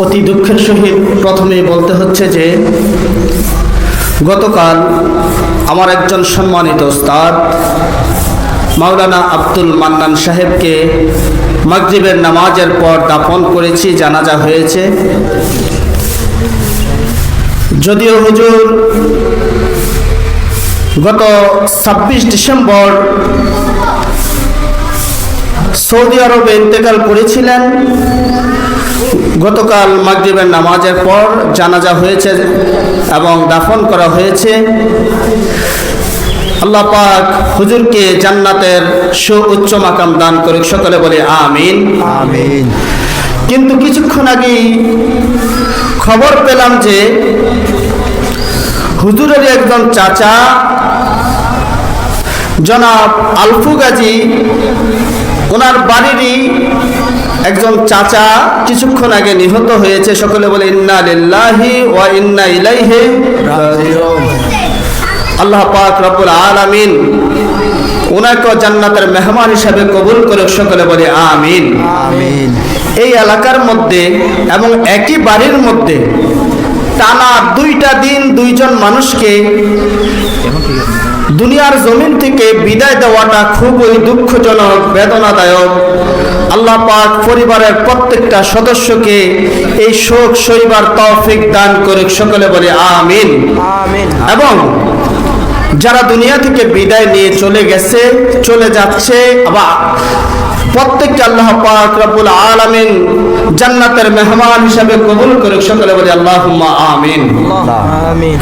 অতি দুঃখের সহিত প্রথমেই বলতে হচ্ছে যে গতকাল আমার একজন সম্মানিত উস্তাদ মাওলানা আব্দুল মান্নান সাহেবকে মাগরিবের নামাজের পর দাফন করেছি, জানাজা হয়েছে। যদিও হুজুর গত 26 ডিসেম্বর সৌদি আরবে ইন্তেকাল করেছিলেন, গতকাল মাগরিবের নামাজের পর জানাজা হয়েছে এবং দাফন করা হয়েছে। আল্লাহ পাক হুজুরকে জান্নাতের সুউচ্চ মাকাম দান করে, সকলে বলে আমিন আমিন। কিন্তু কিছুক্ষণ আগেই খবর পেলাম যে হুজুরের একজন চাচা জনাব আলফু গাজী, ওনার বাড়িরই একজন চাচা কিছুক্ষণ আগে নিহত হয়েছে। সকলে বলে ইন্না লিল্লাহি ওয়া ইন্না ইলাইহি রাজিউন। আল্লাহ পাক রব্বুল আলামিন ওনাকে জান্নাতের মেহমান হিসাবে কবুল করে, সকলে বলে আমিন আমিন। এই এলাকার মধ্যে এবং একই বাড়ির মধ্যে টানা 2টা দিন 2জন মানুষকে দুনিয়ার জমিন থেকে বিদায় দেওয়াটা খুবই দুঃখজনক, বেদনাদায়ক। আল্লাহ পাক পরিবারের প্রত্যেকটা সদস্যকে এই শোক সইবার তৌফিক দান করে, সকলে বলে আমিন আমিন। এবং যারা দুনিয়া থেকে বিদায় নিয়ে চলে গেছে, চলে যাচ্ছে, আবার প্রত্যেককে আল্লাহ পাক রব্বুল আলামিন জান্নাতের মেহমান হিসাবে কবুল করে, সকলে বলে আল্লাহুম্মা আমিন আমিন।